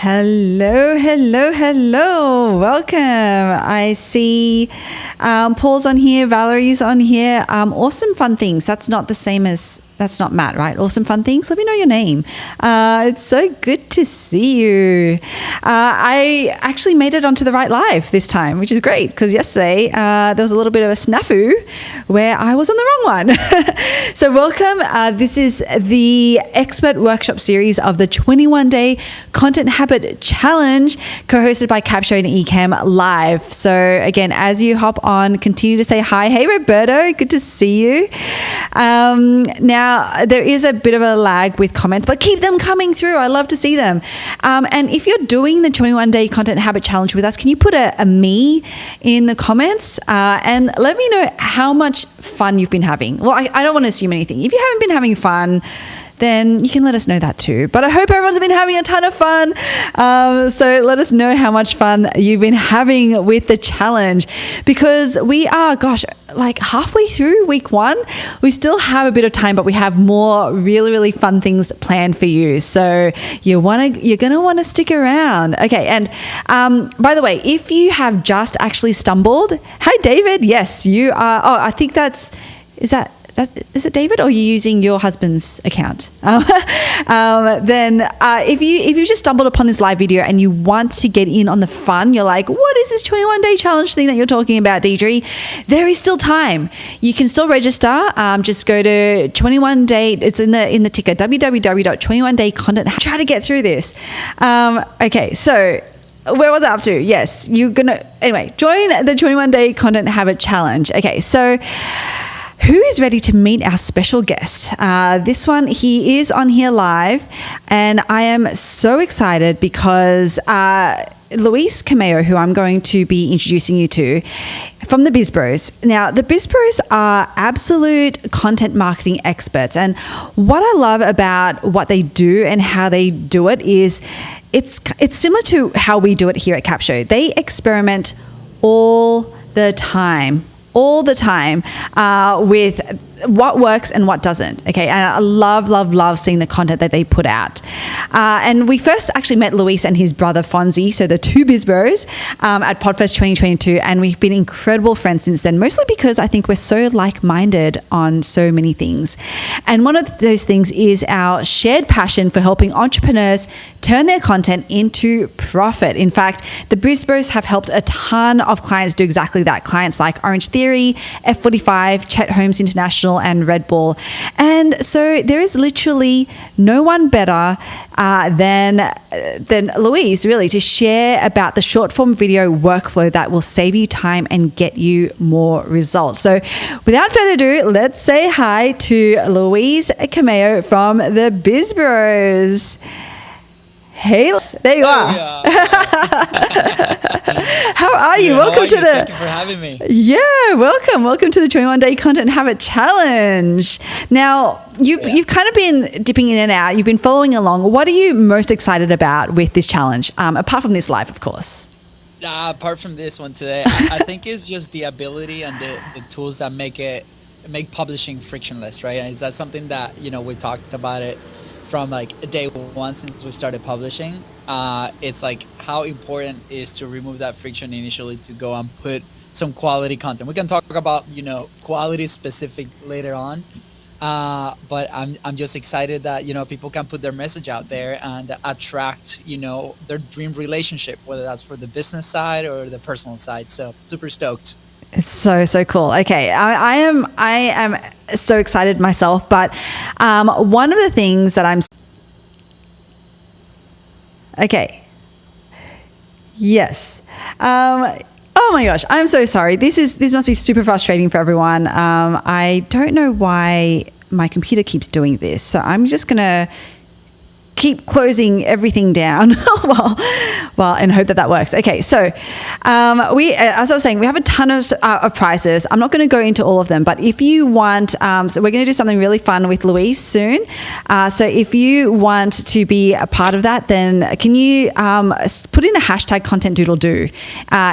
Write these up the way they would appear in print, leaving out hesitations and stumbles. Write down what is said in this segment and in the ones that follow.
Hello, hello, hello. Welcome. I see Paul's on here, Valerie's on here. Awesome Fun Things. That's not the same as, that's not Matt, right? Awesome Fun Things. Let me know your name. It's so good to see you. I actually made it onto the right live this time, which is great because yesterday there was a little bit of a snafu where I was on the wrong one. So welcome. This is the expert workshop series of the 21-day content habit challenge co-hosted by Capsho and Ecamm live. So again, as you hop on, continue to say hi. Hey, Roberto, good to see you. Now, there is a bit of a lag with comments, but keep them coming through. I love to see them. And if you're doing the 21-day content habit challenge with us, can you put a me in the comments and let me know how much fun you've been having? Well, I don't want to assume anything. If you haven't been having fun, then you can let us know that too. But I hope everyone's been having a ton of fun. So let us know how much fun you've been having with the challenge, because we are, like halfway through week 1. We still have a bit of time, but we have more really, really fun things planned for you. So you're going to want to stick around. Okay. And by the way, if you have just actually stumbled, hi, David. Yes, you are. Oh, I think is it David, or are you using your husband's account? Then if you just stumbled upon this live video and you want to get in on the fun, you're like, what is this 21-day challenge thing that you're talking about, Deirdre? There is still time. You can still register. Just go to 21-day. It's in the ticker, www.21daycontent. Try to get through this. Okay, so where was I up to? Yes, join the 21-day content habit challenge. Okay, so who is ready to meet our special guest? This one, he is on here live, and I am so excited because Luis Camejo, who I'm going to be introducing you to, from the Biz Bros. Now, the Biz Bros are absolute content marketing experts, and what I love about what they do and how they do it is it's similar to how we do it here at Capsho. They experiment all the time with what works and what doesn't. Okay. And I love seeing the content that they put out. And we first actually met Luis and his brother Fonzie, so the two Biz Bros, at Podfest 2022. And we've been incredible friends since then, mostly because I think we're so like-minded on so many things. And one of those things is our shared passion for helping entrepreneurs turn their content into profit. In fact, the Biz Bros have helped a ton of clients do exactly that. Clients like Orange Theory, F45, Chet Holmes International, and Red Bull. And so there is literally no one better than Luis, really, to share about the short form video workflow that will save you time and get you more results. So without further ado, let's say hi to Luis Camejo from the Biz Bros. Hey, there you are. How are you? Welcome to the. Thank you for having me. Yeah, welcome to the 21-day content habit challenge. Now, you've kind of been dipping in and out. You've been following along. What are you most excited about with this challenge? Apart from this live, of course. Apart from this one today, I think it's just the ability and the tools that make publishing frictionless, right? And is that something that we talked about it from like day one since we started publishing. It's like how important it is to remove that friction initially to go and put some quality content. We can talk about quality specific later on, but I'm just excited that people can put their message out there and attract their dream relationship, whether that's for the business side or the personal side. So super stoked. It's so cool. Okay, I am so excited myself, but one of the things that I'm yes. Oh my gosh, I'm so sorry. This must be super frustrating for everyone. I don't know why my computer keeps doing this, so I'm just gonna keep closing everything down while and hope that works. Okay, so as I was saying, we have a ton of prizes. I'm not going to go into all of them, but if you want, so we're going to do something really fun with Luis soon. So if you want to be a part of that, then can you put in a hashtag content doodle do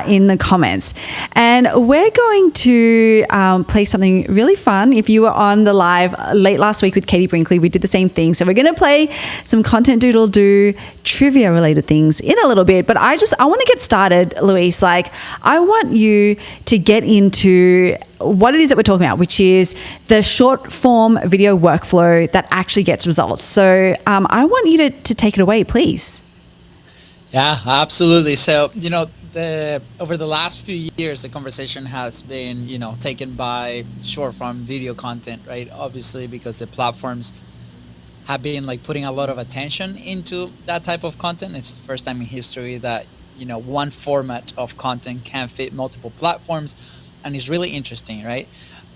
in the comments, and we're going to play something really fun. If you were on the live late last week with Katie Brinkley, we did the same thing. So we're going to play some content Content Dude will do trivia related things in a little bit, but I want to get started, Luis. Like, I want you to get into what it is that we're talking about, which is the short form video workflow that actually gets results. So I want you to take it away, please. Yeah, absolutely. So, over the last few years, the conversation has been, taken by short form video content, right? Obviously, because the platforms have been like putting a lot of attention into that type of content. It's the first time in history that, one format of content can fit multiple platforms, and it's really interesting, right?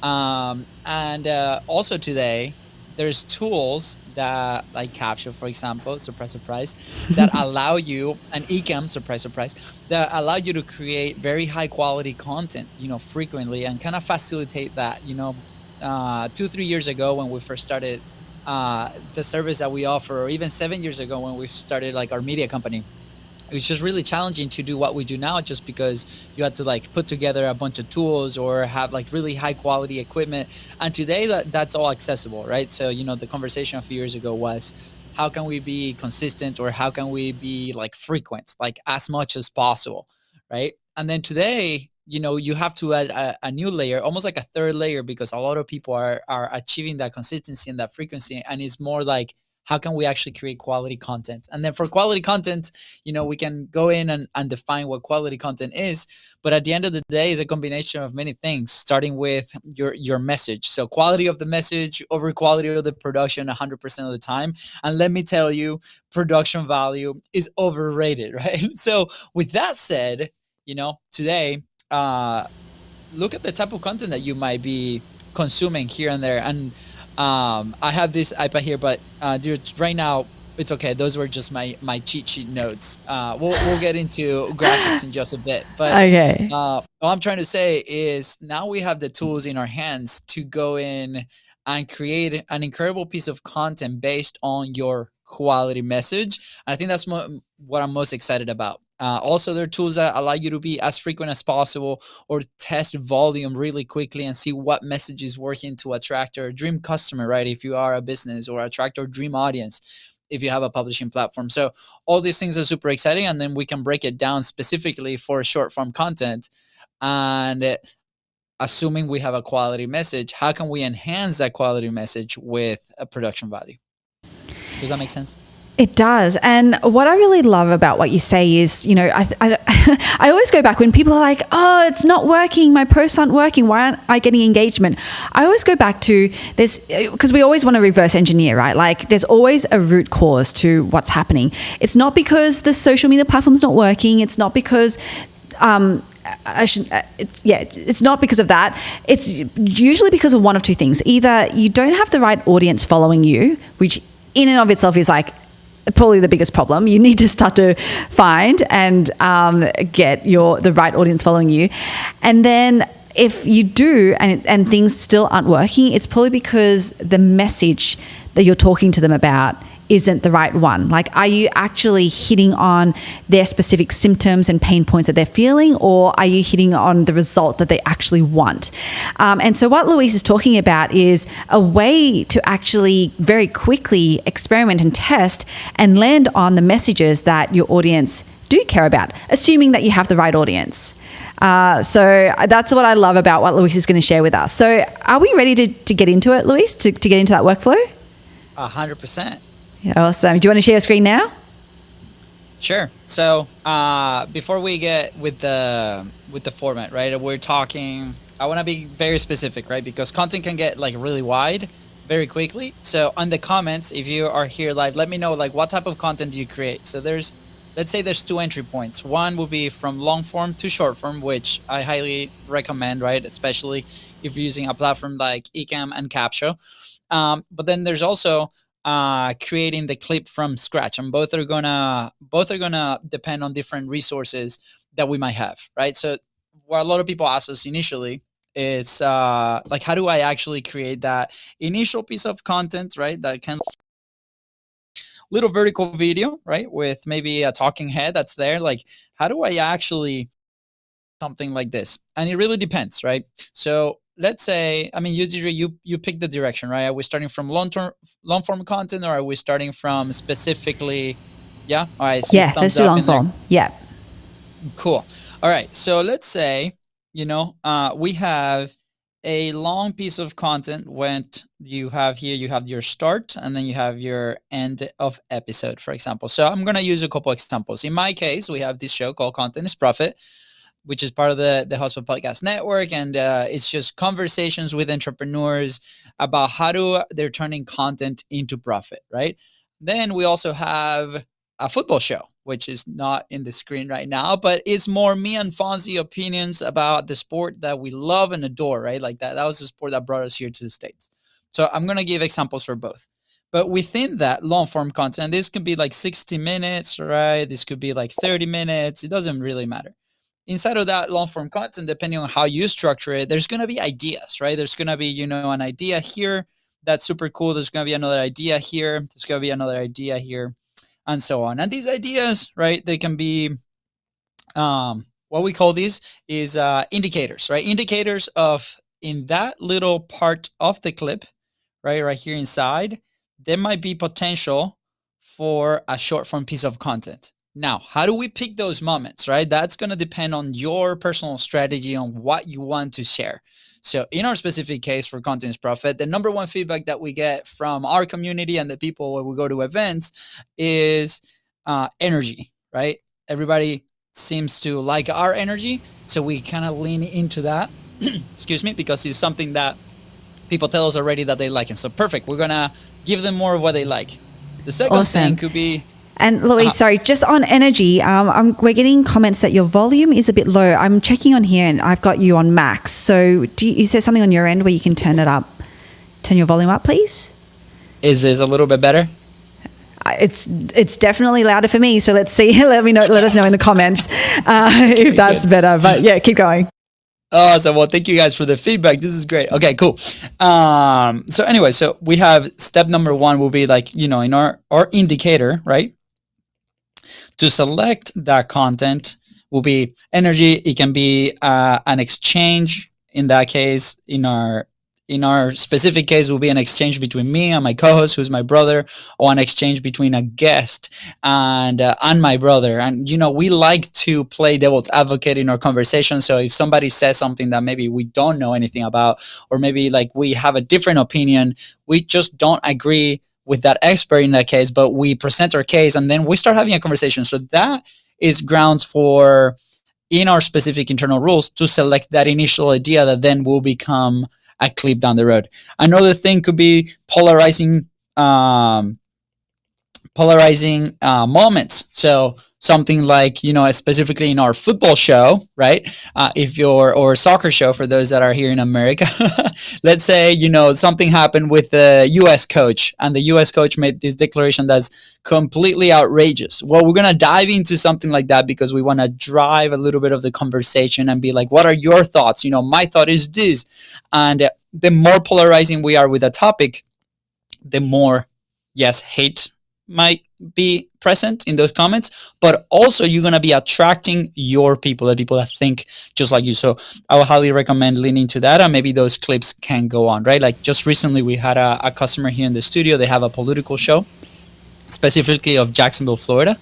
And also today, there's tools that, like Capsho, for example, surprise, surprise, that allow you, and Ecamm, surprise, surprise, that allow you to create very high quality content, frequently, and kind of facilitate that. 2-3 years ago when we first started the service that we offer, or even 7 years ago when we started like our media company, it was just really challenging to do what we do now, just because you had to like put together a bunch of tools or have like really high quality equipment. And today that's all accessible, right? So, the conversation a few years ago was, how can we be consistent, or how can we be like frequent, like as much as possible, right? And then today, you have to add a new layer, almost like a third layer, because a lot of people are achieving that consistency and that frequency. And it's more like, how can we actually create quality content? And then for quality content, we can go in and define what quality content is. But at the end of the day, it's a combination of many things, starting with your message. So quality of the message over quality of the production 100% of the time. And let me tell you, production value is overrated, right? So with that said, today, look at the type of content that you might be consuming here and there. And I have this iPad here, but right now it's okay. Those were just my cheat sheet notes. We'll get into graphics in just a bit. But Okay. all I'm trying to say is, now we have the tools in our hands to go in and create an incredible piece of content based on your quality message. And I think that's what I'm most excited about. Also, there are tools that allow you to be as frequent as possible, or test volume really quickly and see what message is working to attract your dream customer, right? If you are a business, or attract your dream audience, if you have a publishing platform. So all these things are super exciting. And then we can break it down specifically for short form content. And assuming we have a quality message, how can we enhance that quality message with a production value? Does that make sense? It does. And what I really love about what you say is, I always go back when people are like, oh, it's not working. My posts aren't working. Why aren't I getting engagement? I always go back to this, because we always want to reverse engineer, right? Like, there's always a root cause to what's happening. It's not because the social media platform's not working. It's not because, it's not because of that. It's usually because of one of two things. Either you don't have the right audience following you, which in and of itself is like probably the biggest problem. You need to start to find and get the right audience following you. And then if you do and things still aren't working, it's probably because the message that you're talking to them about isn't the right one. Like, are you actually hitting on their specific symptoms and pain points that they're feeling, or are you hitting on the result that they actually want? And so what Luis is talking about is a way to actually very quickly experiment and test and land on the messages that your audience do care about, assuming that you have the right audience. So that's what I love about what Luis is going to share with us. So are we ready to get into it, Luis, to get into that workflow? 100%. Awesome. Do you want to share your screen now? Sure. So before we get with the format, right? We're talking. I want to be very specific, right? Because content can get like really wide very quickly. So on the comments, if you are here live, let me know like what type of content do you create. So let's say there's two entry points. One will be from long form to short form, which I highly recommend, right? Especially if you're using a platform like Ecamm and Capsho. But then there's also creating the clip from scratch, and both are gonna depend on different resources that we might have, right? So what a lot of people ask us initially, it's like, how do I actually create that initial piece of content, right? That can little vertical video, right? With maybe a talking head that's there. Like, how do I actually something like this? And it really depends, right? So let's say, I mean, you pick the direction, right? Are we starting from long form content, or are we starting from specifically? Yeah. All right. I see Yeah, let's thumbs do up long in there. form. Yeah. Cool. All right. So let's say, we have a long piece of content when you have here, you have your start and then you have your end of episode, for example. So I'm going to use a couple examples. In my case, we have this show called Content is Profit, which is part of the Hotspot Podcast Network. And it's just conversations with entrepreneurs about they're turning content into profit, right? Then we also have a football show, which is not in the screen right now, but it's more me and Fonzie opinions about the sport that we love and adore, right? Like that was the sport that brought us here to the States. So I'm going to give examples for both. But within that long form content, this could be like 60 minutes, right? This could be like 30 minutes. It doesn't really matter. Inside of that long form content, depending on how you structure it, there's going to be ideas, right? There's going to be, an idea here that's super cool. There's going to be another idea here. There's going to be another idea here, and so on. And these ideas, right, they can be, what we call these is indicators, right? Indicators of, in that little part of the clip, right here inside, there might be potential for a short form piece of content. Now, how do we pick those moments, right? That's going to depend on your personal strategy on what you want to share. So in our specific case for Content is Profit, the number one feedback that we get from our community and the people when we go to events is energy, right? Everybody seems to like our energy. So we kind of lean into that, excuse me, because it's something that people tell us already that they like. And so perfect. We're going to give them more of what they like. The second thing could be, and Luis, sorry, just on energy, we're getting comments that your volume is a bit low. I'm checking on here and I've got you on max. So is there something on your end where you can turn your volume up, please? Is this a little bit better? It's definitely louder for me. So let's see. Let us know in the comments if that's better. But yeah, keep going. Awesome. Well, thank you guys for the feedback. This is great. Okay, cool. So anyway, so we have step number one will be like, in our indicator, right? To select that content will be energy. It can be an exchange. In that case, in our specific case, will be an exchange between me and my co-host, who's my brother, or an exchange between a guest and my brother. And we like to play devil's advocate in our conversation. So if somebody says something that maybe we don't know anything about, or maybe like we have a different opinion, we just don't agree with that expert in that case, but we present our case and then we start having a conversation. So that is grounds for, in our specific internal rules, to select that initial idea that then will become a clip down the road. Another thing could be polarizing moments. So something like, specifically in our football show, right? Or soccer show for those that are here in America, let's say, something happened with the US coach and the US coach made this declaration that's completely outrageous. Well, we're going to dive into something like that because we want to drive a little bit of the conversation and be like, what are your thoughts? My thought is this. And the more polarizing we are with a topic, the more, yes, hate might be present in those comments, but also you're going to be attracting your people, the people that think just like you. So I would highly recommend leaning to that, and maybe those clips can go on, right? Like just recently we had a customer here in the studio. They have a political show specifically of Jacksonville, Florida.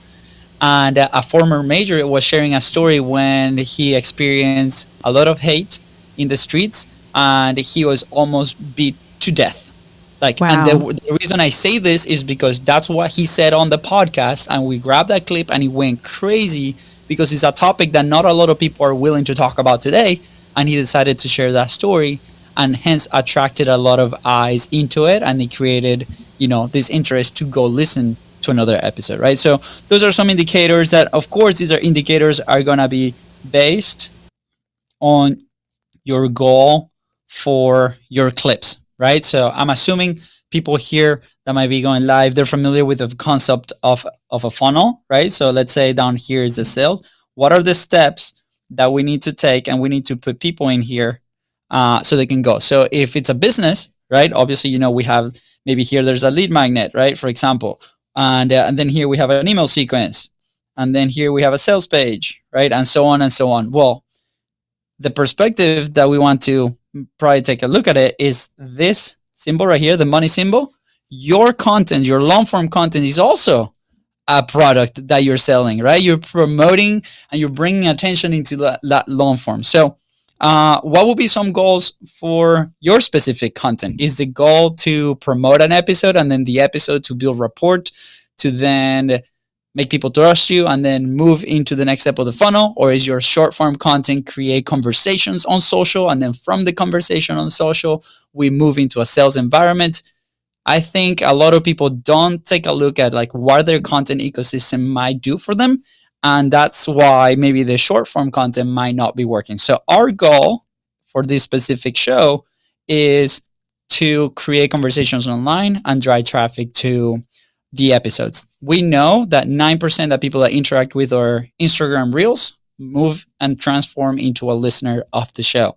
And a former major was sharing a story when he experienced a lot of hate in the streets and he was almost beat to death. Wow. And the reason I say this is because that's what he said on the podcast, and we grabbed that clip and it went crazy because it's a topic that not a lot of people are willing to talk about today, and he decided to share that story and hence attracted a lot of eyes into it, and it created, this interest to go listen to another episode, right? So those are some indicators that, of course, these indicators are going to be based on your goal for your clips. Right. So I'm assuming people here that might be going live, they're familiar with the concept of a funnel, right? So let's say down here is the sales. What are the steps that we need to take? And we need to put people in here so they can go. So if it's a business, right, obviously, we have maybe here there's a lead magnet, right, for example. And then here we have an email sequence. And then here we have a sales page, right, and so on and so on. Well, the perspective that we want to probably take a look at it, is this symbol right here, the money symbol. Your content, your long form content, is also a product that you're selling, right? You're promoting and you're bringing attention into that long form. So what will be some goals for your specific content? Is the goal to promote an episode and then the episode to build rapport, to then make people trust you and then move into the next step of the funnel? Or is your short form content create conversations on social, and then from the conversation on social, we move into a sales environment? I think a lot of people don't take a look at like what their content ecosystem might do for them. And that's why maybe the short form content might not be working. So our goal for this specific show is to create conversations online and drive traffic to the episodes. We know that 9% of people that interact with our Instagram Reels move and transform into a listener of the show.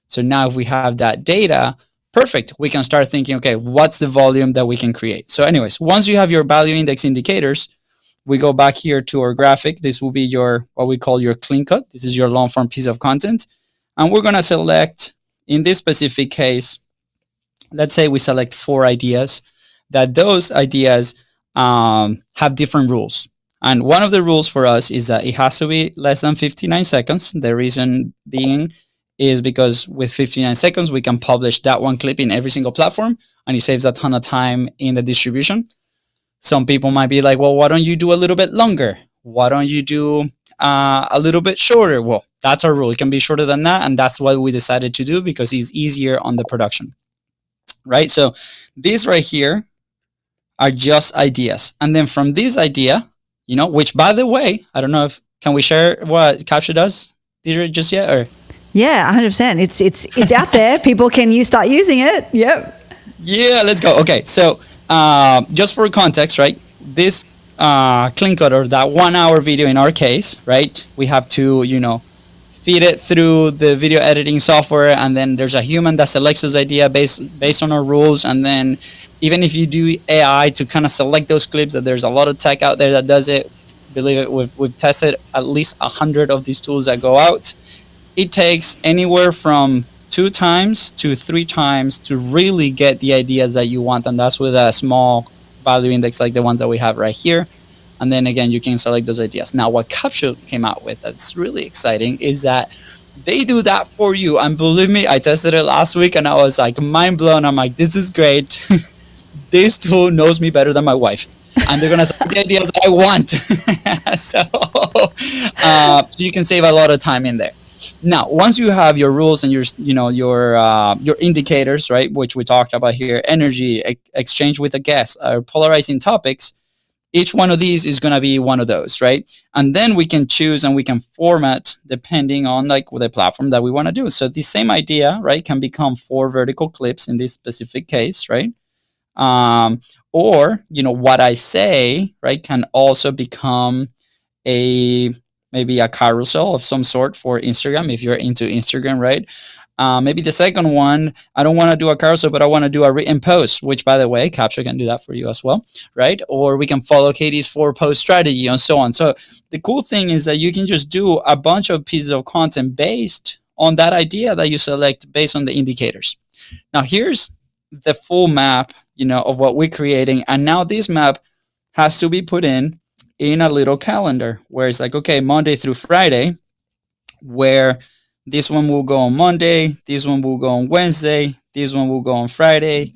So now if we have that data, perfect, we can start thinking, okay, what's the volume that we can create? So anyways, once you have your value index indicators, we go back here to our graphic. This will be your, what we call your clean cut. This is your long form piece of content. And we're going to select, in this specific case, let's say we select 4 ideas, that those ideas have different rules. And one of the rules for us is that it has to be less than 59 seconds. The reason being is because with 59 seconds, we can publish that one clip in every single platform, and it saves a ton of time in the distribution. Some people might be like, well, why don't you do a little bit longer? Why don't you do a little bit shorter? Well, that's our rule. It can be shorter than that. And that's what we decided to do because it's easier on the production, right? So these right here are just ideas. And then from this idea, which by the way, I don't know if, can we share what Capsho does, Deirdre, just yet? Or yeah, 100%. It's out there. People can start using it. Yep. Yeah, let's go. Okay, so just for context, right? This clean cut, or that 1 hour video in our case, right? We have to, feed it through the video editing software, and then there's a human that selects those ideas based on our rules. And then even if you do AI to kind of select those clips, that there's a lot of tech out there that does it. Believe it, we've tested at least 100 of these tools that go out. It takes anywhere from 2 times to 3 times to really get the ideas that you want. And that's with a small value index like the ones that we have right here. And then again, you can select those ideas. Now, what Capsho came out with that's really exciting is that they do that for you. And believe me, I tested it last week and I was like mind blown. I'm like, this is great. This tool knows me better than my wife. And they're going to select the ideas I want. So you can save a lot of time in there. Now, once you have your rules and your indicators, right, which we talked about here, energy, exchange with a guest, polarizing topics, each one of these is going to be one of those, right? And then we can choose and we can format depending on like the platform that we want to do. So the same idea, right, can become 4 vertical clips in this specific case, right? Or, what I say, right, can also become maybe a carousel of some sort for Instagram, if you're into Instagram, right? Maybe the second one, I don't want to do a carousel, but I want to do a written post, which, by the way, Capsho can do that for you as well, right? Or we can follow Katie's 4-post strategy and so on. So the cool thing is that you can just do a bunch of pieces of content based on that idea that you select based on the indicators. Now, here's the full map, of what we're creating. And now this map has to be put in a little calendar where it's like, okay, Monday through Friday, where this one will go on Monday, this one will go on Wednesday, this one will go on Friday,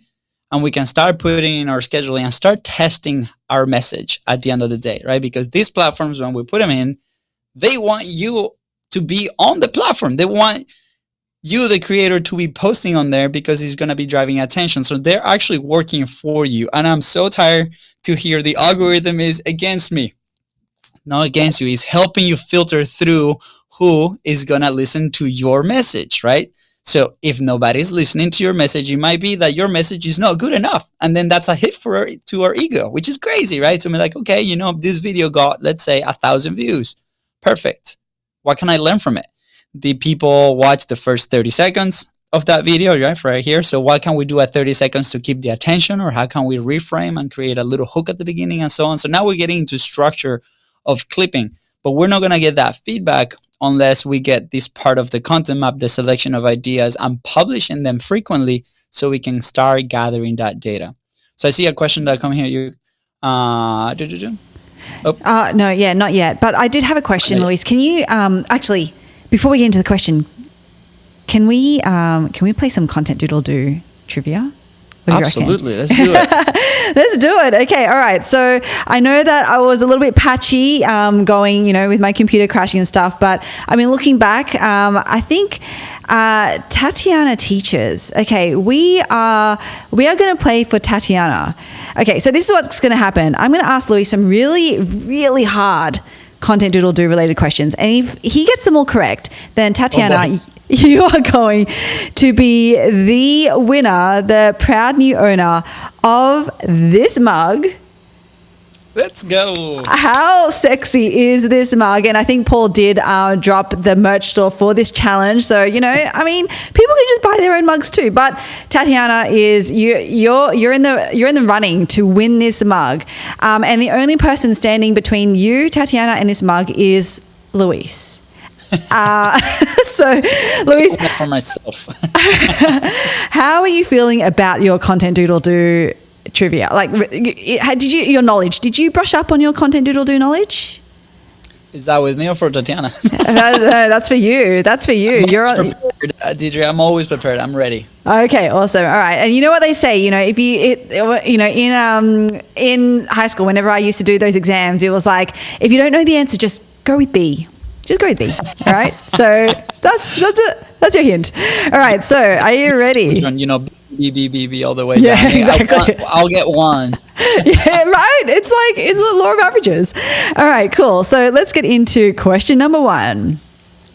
and we can start putting in our scheduling and start testing our message at the end of the day, right? Because these platforms, when we put them in, they want you to be on the platform. They want you, the creator, to be posting on there because it's going to be driving attention. So they're actually working for you. And I'm so tired to hear the algorithm is against me. Not against you. It's helping you filter through who is going to listen to your message, right? So if nobody's listening to your message, it might be that your message is not good enough. And then that's a hit to our ego, which is crazy, right? So we're like, okay, this video got, let's say, 1,000 views. Perfect. What can I learn from it? Did people watch the first 30 seconds of that video, right here? So what can we do at 30 seconds to keep the attention? Or how can we reframe and create a little hook at the beginning and so on? So now we're getting into structure of clipping, but we're not going to get that feedback unless we get this part of the content map, the selection of ideas, and publishing them frequently so we can start gathering that data. So I see a question that come here. No, yeah, not yet. But I did have a question, Luis. Can you actually, before we get into the question, can we play some Content Doodle Do trivia? Absolutely. Let's do it. Let's do it. Okay. All right. So I know that I was a little bit patchy going, with my computer crashing and stuff. But I mean, looking back, I think Tatiana teaches. Okay. We are going to play for Tatiana. Okay. So this is what's going to happen. I'm going to ask Luis some really, really hard Content Doodle Do related questions. And if he gets them all correct, then Tatiana, you are going to be the winner, the proud new owner of this mug. Let's go. How sexy is this mug? And I think Paul did drop the merch store for this challenge. So, people can just buy their own mugs too. But Tatiana, you're in the running to win this mug. And the only person standing between you, Tatiana, and this mug is Luis. So, Luis, for myself. How are you feeling about your Content Doodle Do trivia? Like, your knowledge? Did you brush up on your Content Doodle Do knowledge? Is that with me or for Tatiana? That's for you. That's for you. You're prepared, Deirdre. I'm always prepared. I'm ready. Okay, awesome. All right. And you know what they say, if in high school, whenever I used to do those exams, it was like, if you don't know the answer, just go with B. Just go with B. All right. So that's it. That's your hint. All right. So are you ready? B all the way yeah, down. Exactly. I'll get one. Yeah, right. It's the law of averages. All right, cool. So let's get into question number 1.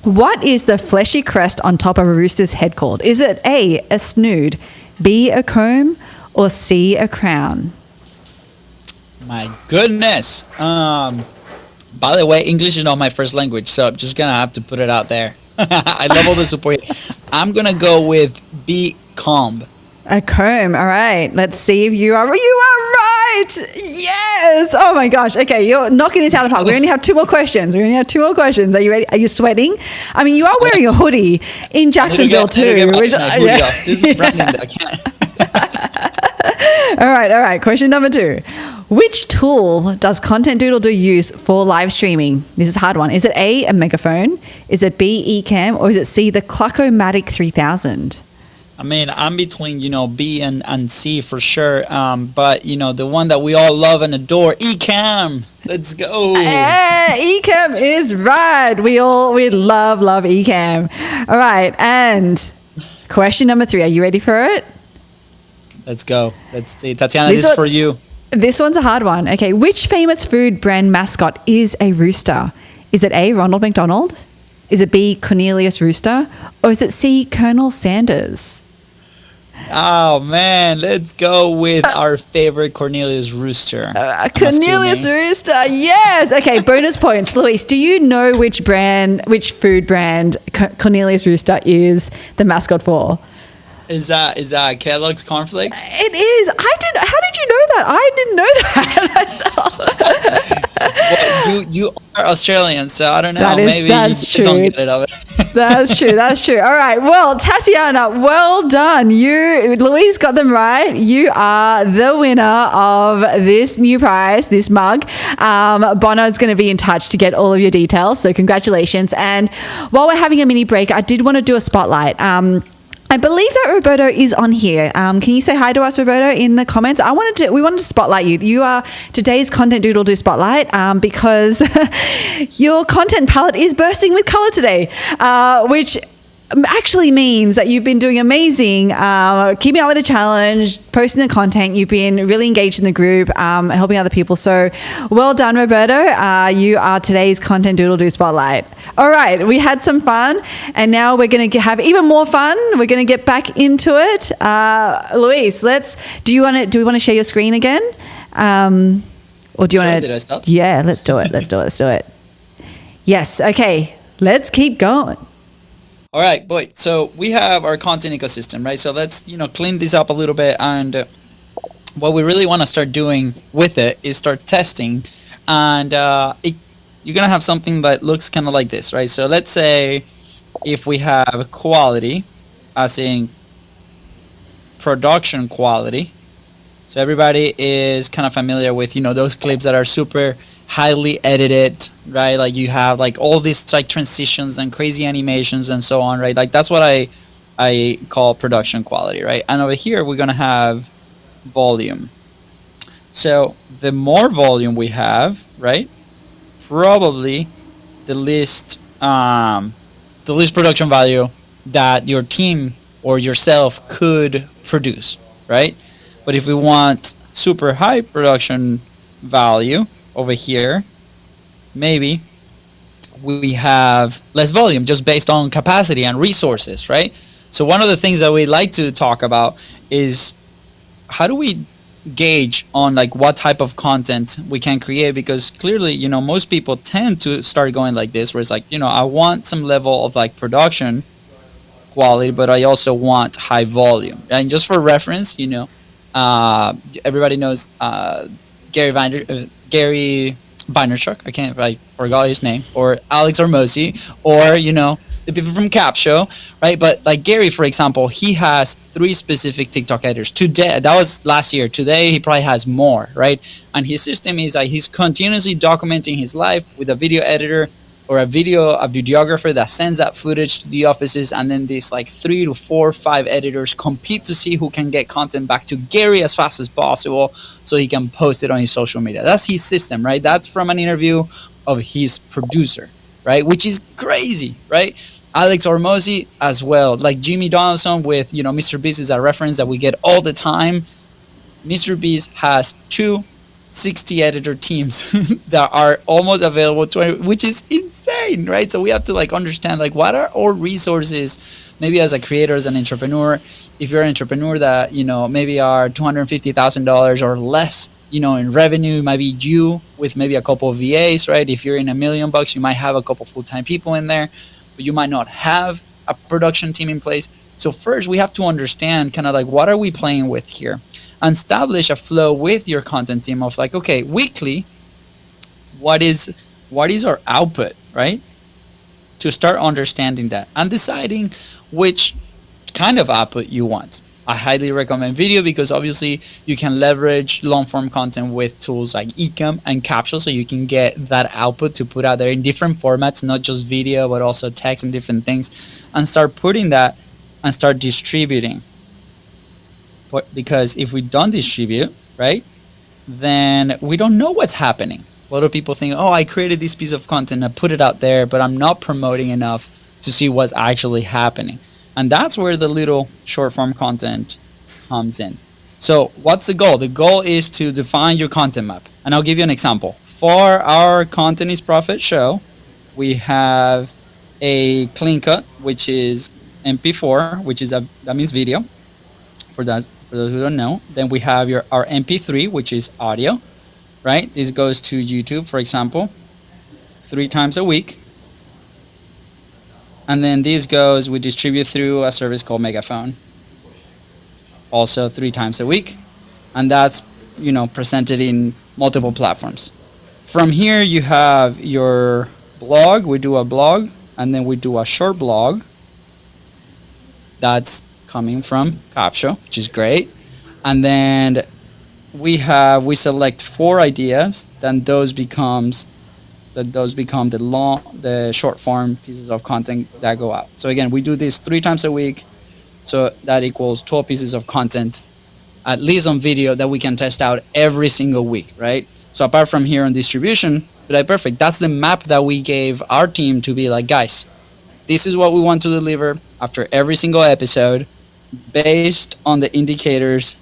What is the fleshy crest on top of a rooster's head called? Is it A, a snood, B, a comb, or C, a crown? My goodness. By the way, English is not my first language, so I'm just gonna have to put it out there. I love all the support. I'm gonna go with B, comb. A comb. All right. Let's see if you are right. Yes. Oh my gosh. Okay, you're knocking this out of the park. We only have 2 more questions. Are you ready? Are you sweating? I mean, you are wearing a hoodie in Jacksonville too. This is my branding that I can't. All right. Question number 2. Which tool does Content Doodle Do use for live streaming? This is a hard one. Is it A, a megaphone? Is it B, Ecamm? Or is it C, the Cluckomatic 3000? I mean, I'm between, B and C for sure. But, the one that we all love and adore, Ecamm. Let's go. Ecamm is right. We love Ecamm. All right. And question number 3. Are you ready for it? Let's go. Let's see. Tatiana, this is for you. This one's a hard one. Okay. Which famous food brand mascot is a rooster? Is it A, Ronald McDonald? Is it B, Cornelius Rooster? Or is it C, Colonel Sanders? Oh, man. Let's go with our favorite Cornelius Rooster. Cornelius Rooster. Yes. Okay. Bonus points. Luis, do you know which food brand Cornelius Rooster is the mascot for? Is that Kellogg's Cornflakes? It is. How did you know that? I didn't know that myself. Well, you are Australian, so I don't know. That's Maybe you just true. don't get it of it. That's true. All right. Well, Tatiana, well done. Luis got them right. You are the winner of this new prize, this mug. Bono is going to be in touch to get all of your details. So congratulations. And while we're having a mini break, I did want to do a spotlight. I believe that Roberto is on here. Can you say hi to us, Roberto, in the comments? We wanted to spotlight you. You are today's Content Doodle Do spotlight because your content palette is bursting with color today, which actually means that you've been doing amazing, keeping up with the challenge, posting the content. You've been really engaged in the group, helping other people. So well done, Roberto. You are today's Content Doodle Do spotlight. All right, we had some fun, and now we're going to have even more fun. We're going to get back into it. Luis, do we want to share your screen again? Or do you want to? Did I stop? Yeah, let's do it. Yes. Okay. Let's keep going. All right, boy. So we have our content ecosystem, right? So let's, clean this up a little bit. And what we really want to start doing with it is start testing. And you're gonna have something that looks kind of like this, right? So let's say if we have quality, as in production quality. So everybody is kind of familiar with, those clips that are super highly edited, right? Like you have like all these like transitions and crazy animations and so on, right? Like that's what I call production quality, right? And over here we're gonna have volume. So the more volume we have, right, probably the least production value that your team or yourself could produce, right? But if we want super high production value over here, maybe we have less volume just based on capacity and resources, right? So one of the things that we like to talk about is how do we gauge on like what type of content we can create, because clearly most people tend to start going like this, where it's like I want some level of like production quality, but I also want high volume. And just for reference, everybody knows Gary Vaynerchuk. I forgot his name, or Alex Hormozi, or the people from Capsho, right? But like Gary, for example, he has 3 specific TikTok editors. Today, that was last year. Today, he probably has more, right? And his system is that he's continuously documenting his life with a video editor or a videographer that sends that footage to the offices, and then these like 3 to 4, 5 editors compete to see who can get content back to Gary as fast as possible so he can post it on his social media. That's his system, right? That's from an interview of his producer, right? Which is crazy, right? Alex Hormozi as well, like Jimmy Donaldson with Mr. Beast is a reference that we get all the time. Mr. Beast has 2 60 editor teams that are almost available 20, which is insane, right? So we have to like understand like what are our resources, maybe as a creator, as an entrepreneur. If you're an entrepreneur that maybe are $250,000 or less in revenue, it might be you with maybe a couple of VAs, right? If you're in $1 million, you might have a couple full-time people in there, but you might not have a production team in place. So first we have to understand kind of like what are we playing with here, and establish a flow with your content team of like, okay, weekly, what is our output, right? To start understanding that and deciding which kind of output you want. I highly recommend video because obviously you can leverage long form content with tools like Ecamm and Capsho, so you can get that output to put out there in different formats, not just video, but also text and different things, and start putting that and start distributing. But because if we don't distribute, right, then we don't know what's happening. A lot of people think, oh, I created this piece of content, I put it out there, but I'm not promoting enough to see what's actually happening. And that's where the little short form content comes in. So what's the goal? The goal is to define your content map. And I'll give you an example. For our Content is Profit show, we have a clean cut, which is MP4, which is that means video, for those who don't know. Then we have our MP3, which is audio, right? This goes to YouTube, for example, 3 times a week. And then we distribute through a service called Megaphone, also 3 times a week. And that's, presented in multiple platforms. From here, you have your blog. We do a blog, and then we do a short blog. That's coming from Capsho, which is great. And then we select 4 ideas, then those become the short form pieces of content that go out. So again, we do this 3 times a week, so that equals 12 pieces of content, at least on video, that we can test out every single week, right? So apart from here on distribution, like perfect, that's the map that we gave our team to be like, guys, this is what we want to deliver after every single episode based on the indicators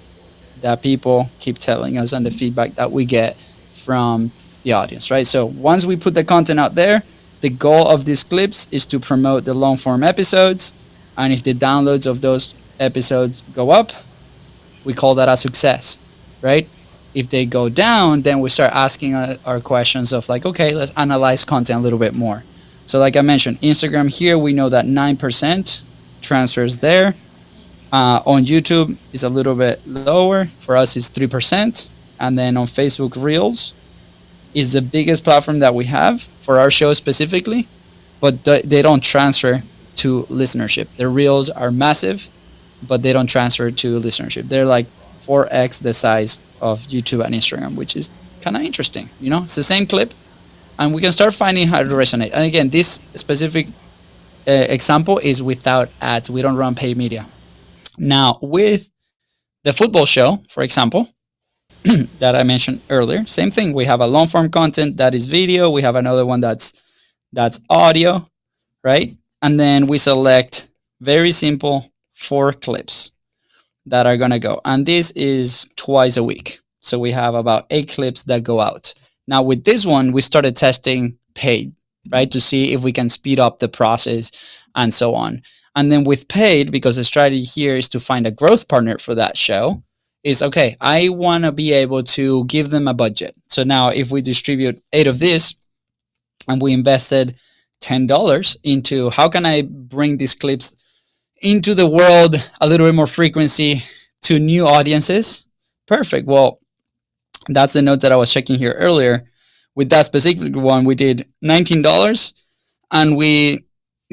that people keep telling us and the feedback that we get from the audience, right? So once we put the content out there, the goal of these clips is to promote the long form episodes. And if the downloads of those episodes go up, we call that a success, right? If they go down, then we start asking our questions of like, okay, let's analyze content a little bit more. So like I mentioned, Instagram here, we know that 9% transfers there. On YouTube, it's a little bit lower. For us, it's 3%. And then on Facebook Reels, is the biggest platform that we have for our show specifically, but they don't transfer to listenership. The reels are massive, but they don't transfer to listenership. They're like 4x the size of YouTube and Instagram, which is kind of interesting. You know, it's the same clip, and we can start finding how to resonate. And again, this specific example is without ads. We don't run paid media. Now, with the football show, for example, that I mentioned earlier, same thing. We have a long form content that is video. We have another one that's audio, right? And then we select very simple 4 clips that are gonna go. And this is twice a week. So we have about 8 clips that go out. Now with this one, we started testing paid, right? To see if we can speed up the process and so on. And then with paid, because the strategy here is to find a growth partner for that show, is okay, I want to be able to give them a budget. So now if we distribute 8 of this and we invested $10 into how can I bring these clips into the world a little bit more frequency to new audiences, perfect. Well, that's the note that I was checking here earlier. With that specific one, we did $19 and we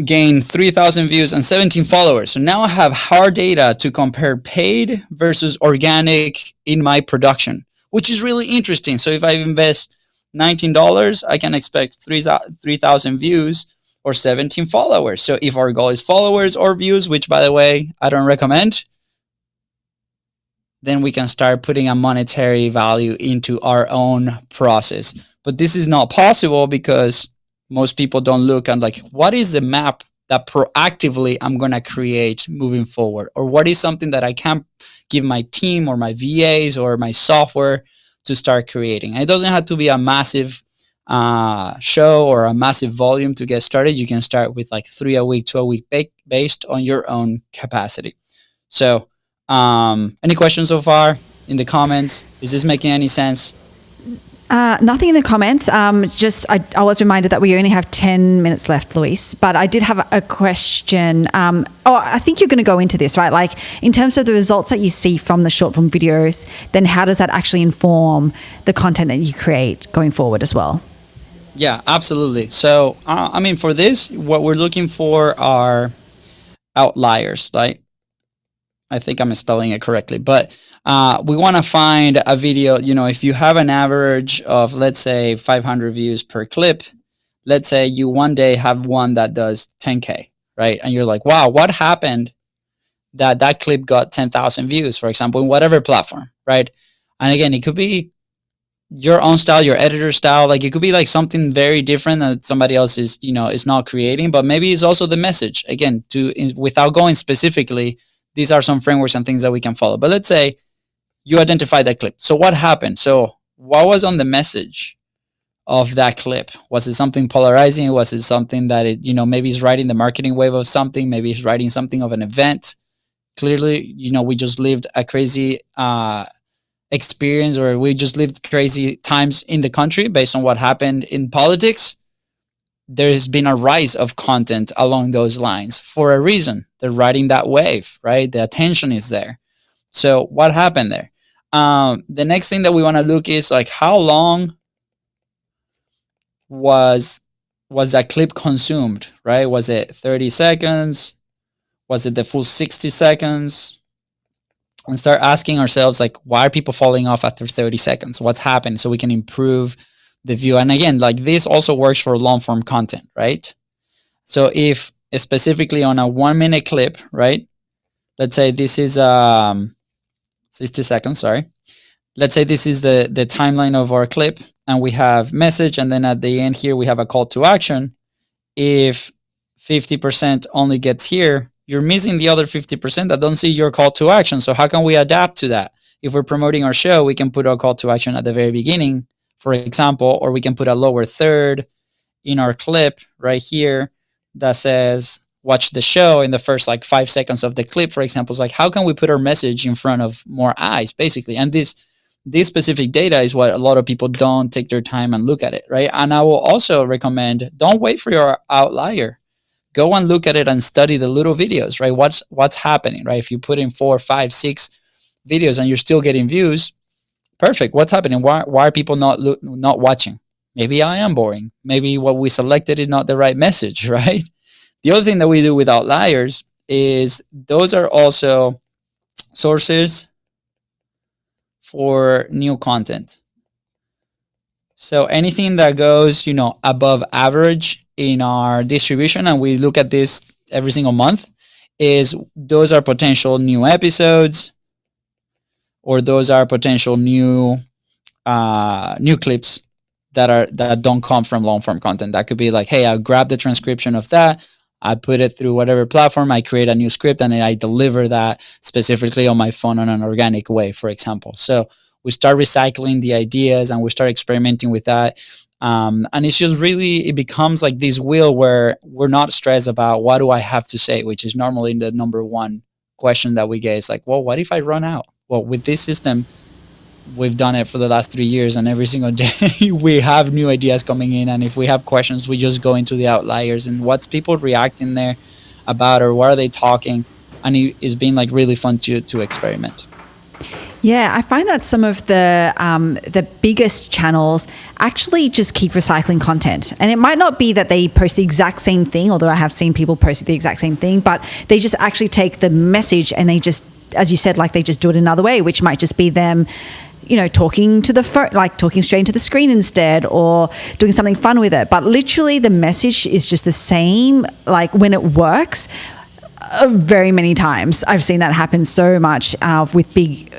gained 3,000 views and 17 followers. So now I have hard data to compare paid versus organic in my production, which is really interesting. So if I invest $19, I can expect 3,000 views or 17 followers. So if our goal is followers or views, which by the way, I don't recommend, then we can start putting a monetary value into our own process. But this is not possible because most people don't look and like, what is the map that proactively I'm going to create moving forward? Or what is something that I can give my team or my VAs or my software to start creating? And it doesn't have to be a massive show or a massive volume to get started. You can start with like 3 a week, 2 a week based on your own capacity. So any questions so far in the comments? Is this making any sense? Nothing in the comments. I was reminded that we only have 10 minutes left, Luis. But I did have a question. I think you're going to go into this, right? Like in terms of the results that you see from the short form videos, then how does that actually inform the content that you create going forward as well? Yeah, absolutely. So, I mean, for this, what we're looking for are outliers. Like, I think I'm spelling it correctly, but we want to find a video, you know, if you have an average of, let's say, 500 views per clip, let's say you one day have one that does 10K, right? And you're like, wow, what happened that clip got 10,000 views, for example, in whatever platform, right? And again, it could be your own style, your editor style. Like it could be like something very different that somebody else is, you know, is not creating, but maybe it's also the message. Again, without going specifically, these are some frameworks and things that we can follow. But let's say you identify that clip. So what happened? So what was on the message of that clip? Was it something polarizing? Was it something that it, you know, maybe he's riding the marketing wave of something? Maybe he's writing something of an event. Clearly, you know, we just lived a crazy experience, or we just lived crazy times in the country based on what happened in politics. There has been a rise of content along those lines for a reason. They're riding that wave, right? The attention is there. So what happened there? The next thing that we want to look is like, how long was that clip consumed, right? Was it 30 seconds? Was it the full 60 seconds? And start asking ourselves, like, why are people falling off after 30 seconds? What's happened? So we can improve the view. And again, like this also works for long form content, right? So if specifically on a 1 minute clip, right? Let's say this is 60 seconds, sorry. Let's say this is the timeline of our clip and we have message. And then at the end here, we have a call to action. If 50% only gets here, you're missing the other 50% that don't see your call to action. So how can we adapt to that? If we're promoting our show, we can put our call to action at the very beginning, for example, or we can put a lower third in our clip right here that says, watch the show in the first like 5 seconds of the clip, for example. It's like, how can we put our message in front of more eyes, basically? And this specific data is what a lot of people don't take their time and look at it, right? And I will also recommend, don't wait for your outlier. Go and look at it and study the little videos, right? What's happening, right? If you put in 4, 5, 6 videos and you're still getting views, perfect. What's happening? Why are people not watching, maybe I am boring. Maybe what we selected is not the right message, right? The other thing that we do with outliers is those are also sources for new content. So anything that goes, above average in our distribution, and we look at this every single month, is those are potential new episodes, or those are potential new clips that don't come from long form content. That could be like, hey, I'll grab the transcription of that, I put it through whatever platform, I create a new script, and then I deliver that specifically on my phone in an organic way, for example. So we start recycling the ideas and we start experimenting with that. And it's just really, it becomes like this wheel where we're not stressed about what do I have to say, which is normally the number one question that we get. It's like, well, what if I run out? Well, with this system, we've done it for the last 3 years, and every single day we have new ideas coming in. And if we have questions, we just go into the outliers and what's people reacting there about, or what are they talking. And it's been like really fun to experiment. Yeah, I find that some of the biggest channels actually just keep recycling content. And it might not be that they post the exact same thing, although I have seen people post the exact same thing, but they just actually take the message and they just, as you said, like they just do it another way, which might just be them, talking to the phone, like talking straight into the screen instead, or doing something fun with it. But literally the message is just the same, like when it works. Very many times I've seen that happen so much with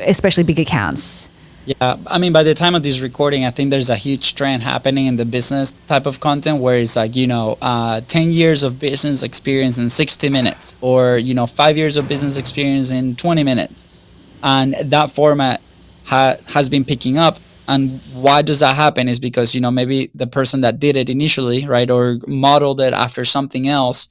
especially big accounts. Yeah, I mean, by the time of this recording, I think there's a huge trend happening in the business type of content where it's like, 10 years of business experience in 60 minutes, or, 5 years of business experience in 20 minutes. And that format has been picking up. And why does that happen is because, maybe the person that did it initially, right, or modeled it after something else,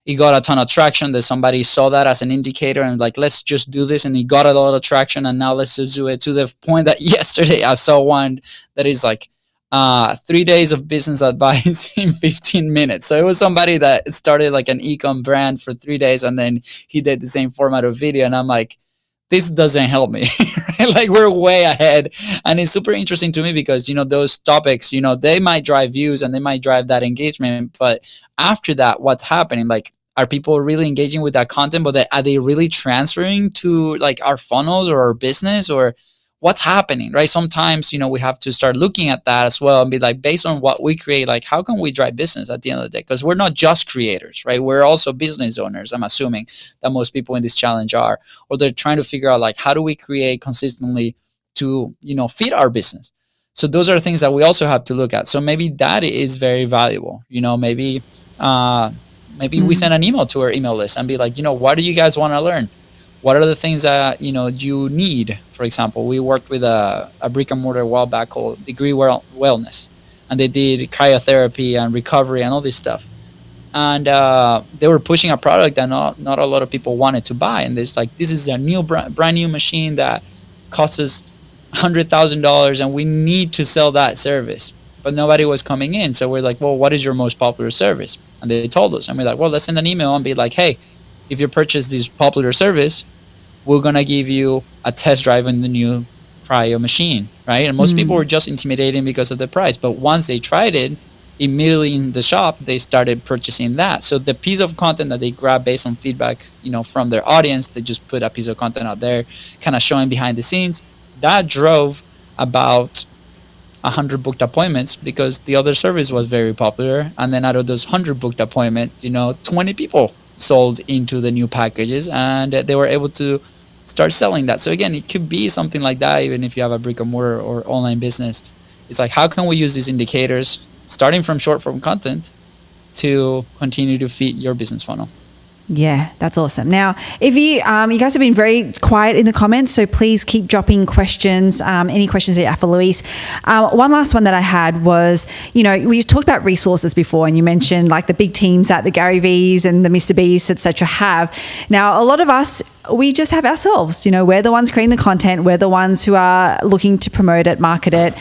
he got a ton of traction, that somebody saw that as an indicator and like, let's just do this. And he got a lot of traction, and now let's just do it, to the point that yesterday I saw one that is like 3 days of business advice in 15 minutes. So it was somebody that started like an Ecamm brand for 3 days, and then he did the same format of video. And I'm like, this doesn't help me. Like, we're way ahead. And it's super interesting to me because, those topics, they might drive views and they might drive that engagement. But after that, what's happening? Like, are people really engaging with that content, but are they really transferring to like our funnels or our business, or what's happening, right? Sometimes, we have to start looking at that as well and be like, based on what we create, like, how can we drive business at the end of the day? Because we're not just creators, right? We're also business owners. I'm assuming that most people in this challenge are, or they're trying to figure out like, how do we create consistently to, feed our business? So those are things that we also have to look at. So maybe that is very valuable. Maybe we send an email to our email list and be like, what do you guys want to learn? What are the things that, you need? For example, we worked with a brick and mortar a while back called Degree Wellness, and they did cryotherapy and recovery and all this stuff. And they were pushing a product that not a lot of people wanted to buy. And there's like, this is a new brand new machine that costs us $100,000, and we need to sell that service. But nobody was coming in. So we're like, well, what is your most popular service? And they told us. And we're like, well, let's send an email and be like, hey, if you purchase this popular service, we're going to give you a test drive in the new cryo machine, right? And most people were just intimidating because of the price. But once they tried it, immediately in the shop, they started purchasing that. So the piece of content that they grab based on feedback, from their audience, they just put a piece of content out there, kind of showing behind the scenes. That drove about 100 booked appointments because the other service was very popular. And then out of those 100 booked appointments, 20 people sold into the new packages, and they were able to start selling that. So again, it could be something like that, even if you have a brick and mortar or online business. It's like, how can we use these indicators, starting from short form content, to continue to feed your business funnel? Yeah, that's awesome. Now, if you guys have been very quiet in the comments, so please keep dropping questions, any questions that you have for Luis. One last one that I had was, we talked about resources before, and you mentioned like the big teams that the Gary V's and the Mr. B's, etc. have. Now, a lot of us, we just have ourselves. We're the ones creating the content. We're the ones who are looking to promote it, market it.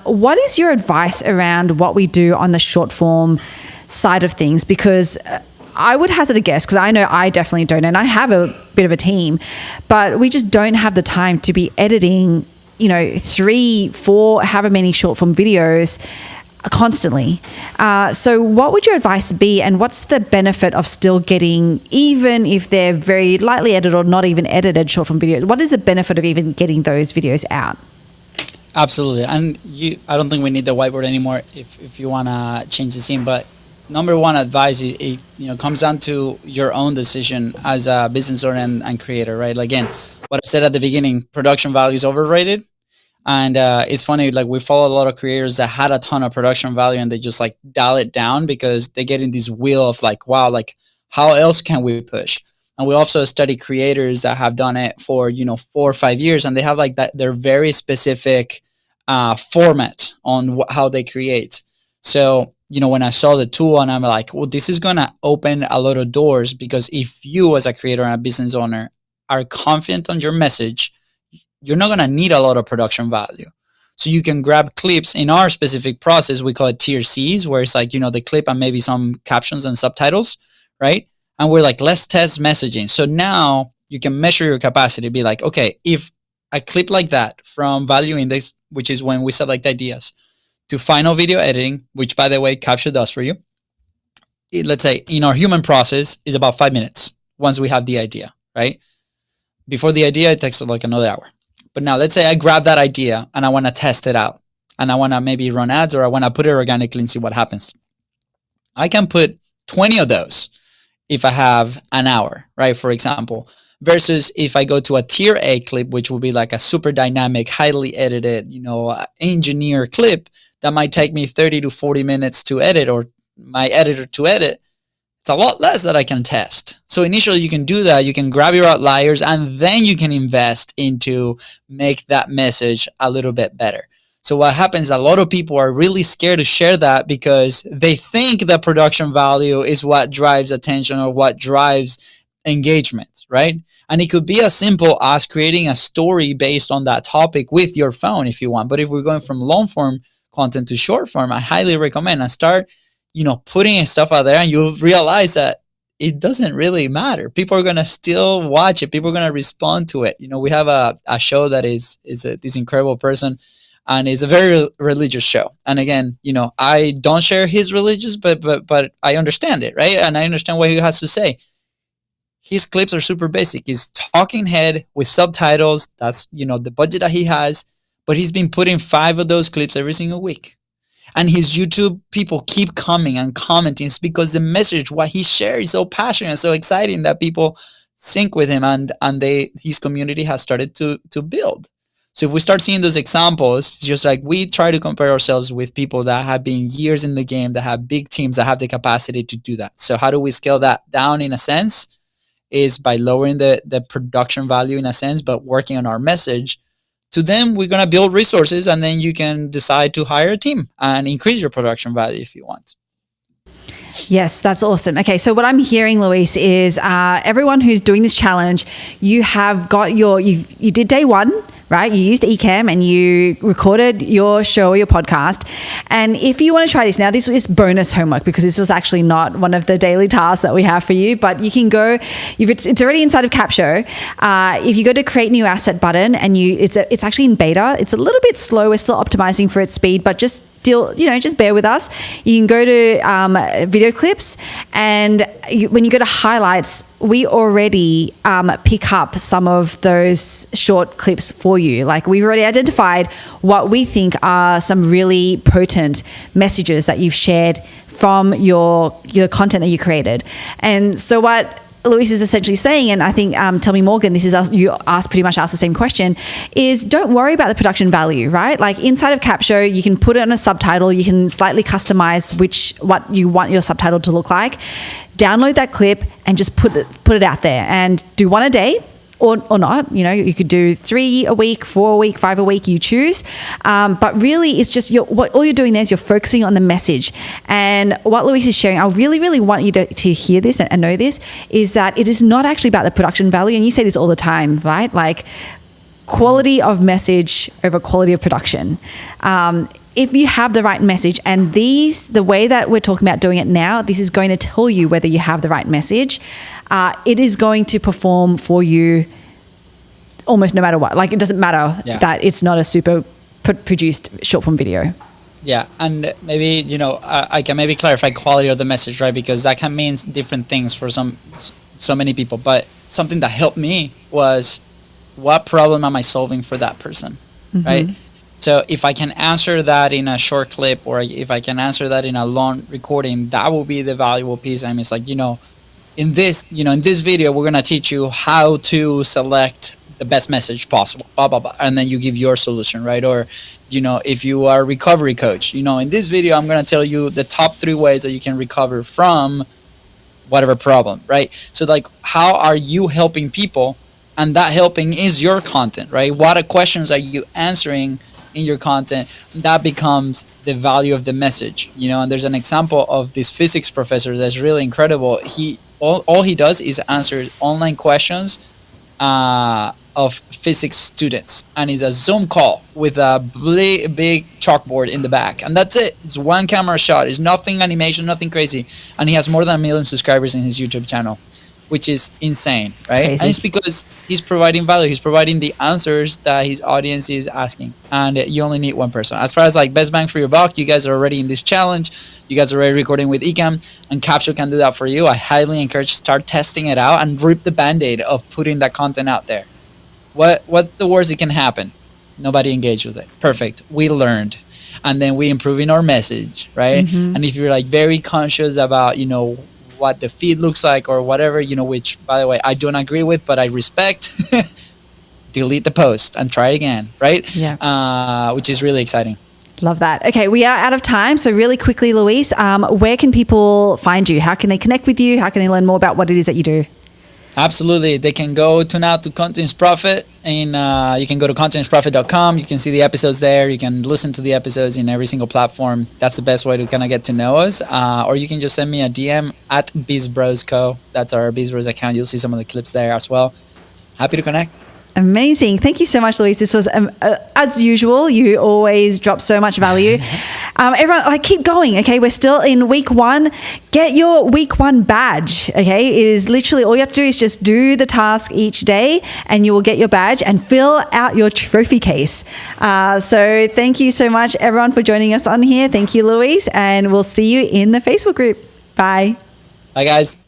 What is your advice around what we do on the short form side of things? Because I would hazard a guess, because I know I definitely don't, and I have a bit of a team, but we just don't have the time to be editing 3, 4, however many short form videos constantly. So what would your advice be, and what's the benefit of still getting, even if they're very lightly edited or not even edited short form videos, what is the benefit of even getting those videos out? Absolutely. And I don't think we need the whiteboard anymore if you want to change the scene. But number one advice, it comes down to your own decision as a business owner and creator, right? Again, what I said at the beginning, production value is overrated. And it's funny, like we follow a lot of creators that had a ton of production value and they just like dial it down because they get in this wheel of like, wow, like how else can we push? And we also study creators that have done it for, 4 or 5 years, and they have like that, their very specific format on how they create. So, when I saw the tool and I'm like, well, this is going to open a lot of doors, because if you as a creator and a business owner are confident on your message, you're not going to need a lot of production value. So you can grab clips. In our specific process, we call it tier C's, where it's like, the clip and maybe some captions and subtitles, right? And we're like, let's test messaging. So now you can measure your capacity, be like, okay, if a clip like that from value index, which is when we select ideas, to final video editing, which by the way, Capsho does for you, let's say in our human process is about 5 minutes once we have the idea, right? Before the idea, it takes like another hour. But now let's say I grab that idea and I want to test it out, and I want to maybe run ads, or I want to put it organically and see what happens. I can put 20 of those if I have an hour, right? For example, versus if I go to a tier A clip, which will be like a super dynamic, highly edited, engineer clip that might take me 30 to 40 minutes to edit, or my editor to edit. It's a lot less that I can test. So initially you can do that. You can grab your outliers, and then you can invest into make that message a little bit better. So what happens, a lot of people are really scared to share that because they think that production value is what drives attention or what drives engagement, right? And it could be as simple as creating a story based on that topic with your phone if you want. But if we're going from long form content to short form, I highly recommend and start putting stuff out there, and you'll realize that it doesn't really matter. People are going to still watch it. People are going to respond to it. We have a show that is this incredible person, and it's a very religious show. And again, I don't share his religious, but I understand it, right? And I understand what he has to say. His clips are super basic. He's talking head with subtitles. That's, the budget that he has, but he's been putting 5 of those clips every single week. And his YouTube people keep coming and commenting. It's because the message, what he shares, is so passionate and so exciting that people sync with him, and his community has started to build. So if we start seeing those examples, just like we try to compare ourselves with people that have been years in the game, that have big teams, that have the capacity to do that. So how do we scale that down in a sense? Is by lowering the production value in a sense, but working on our message. To them, we're going to build resources, and then you can decide to hire a team and increase your production value if you want. Yes, that's awesome. Okay, so what I'm hearing, Luis, is everyone who's doing this challenge, you have got you did day 1, right? You used Ecamm and you recorded your show or your podcast. And if you want to try this now, this is bonus homework, because this was actually not one of the daily tasks that we have for you, but you can go, it's already inside of Capsho. If you go to create new asset button, and it's actually in beta, it's a little bit slow. We're still optimizing for its speed, but just bear with us. You can go to video clips, and when you go to highlights, we already pick up some of those short clips for you. Like, we've already identified what we think are some really potent messages that you've shared from your content that you created. And so what Luis is essentially saying, and I think Tell Me Morgan, this is you pretty much asked the same question, is don't worry about the production value, right? Like, inside of Capsho, you can put it on a subtitle, you can slightly customize what you want your subtitle to look like. Download that clip and just put it out there, and do 1 a day. Or not, you could do 3 a week, 4 a week, 5 a week, you choose. But really, it's just all you're doing there is you're focusing on the message. And what Luis is sharing, I really, really want you to hear this and know this, is that it is not actually about the production value. And you say this all the time, right? Like, quality of message over quality of production. If you have the right message, and the way that we're talking about doing it now, this is going to tell you whether you have the right message. It is going to perform for you almost no matter what. Like it doesn't matter Yeah. that it's not a super produced short form video. Yeah, and maybe, I can maybe clarify quality of the message, right? Because that can mean different things for so many people. But something that helped me was, what problem am I solving for that person, right? So if I can answer that in a short clip, or if I can answer that in a long recording, that will be the valuable piece. I mean, it's like, in this video, we're gonna teach you how to select the best message possible, blah, blah, blah. And then you give your solution, right? Or, if you are a recovery coach, in this video, I'm going to tell you the top 3 ways that you can recover from whatever problem, right? So like, how are you helping people? And that helping is your content, right? What questions are you answering in your content? That becomes the value of the message, and there's an example of this physics professor that's really incredible. All he does is answer online questions of physics students, and it's a Zoom call with a big chalkboard in the back, and that's it. It's one camera shot. It's nothing animation, nothing crazy, and he has more than 1 million subscribers in his YouTube channel, which is insane, right? Crazy. And it's because he's providing value. He's providing the answers that his audience is asking, and you only need one person. As far as like best bang for your buck, you guys are already in this challenge. You guys are already recording with Ecamm, and Capsho can do that for you. I highly encourage, start testing it out and rip the band-aid of putting that content out there. What's the worst that can happen? Nobody engaged with it. Perfect. We learned, and then we improving our message, right? And if you're like very conscious about what the feed looks like or whatever, which by the way I don't agree with, but I respect, delete the post and try again, right? Yeah. Which is really exciting. Love that. Okay, we are out of time. So really quickly, Luis, where can people find you? How can they connect with you? How can they learn more about what it is that you do? Absolutely. They can go to Contents Profit, and you can go to contentsprofit.com. You can see the episodes there. You can listen to the episodes in every single platform. That's the best way to kind of get to know us. Or you can just send me a DM at BizBrosCo. That's our BizBros account. You'll see some of the clips there as well. Happy to connect. Amazing. Thank you so much, Luis. This was, as usual, you always drop so much value. Everyone, keep going, okay? We're still in week 1. Get your week 1 badge, okay? It is literally, all you have to do is just do the task each day and you will get your badge and fill out your trophy case. So thank you so much, everyone, for joining us on here. Thank you, Luis, and we'll see you in the Facebook group. Bye. Bye, guys.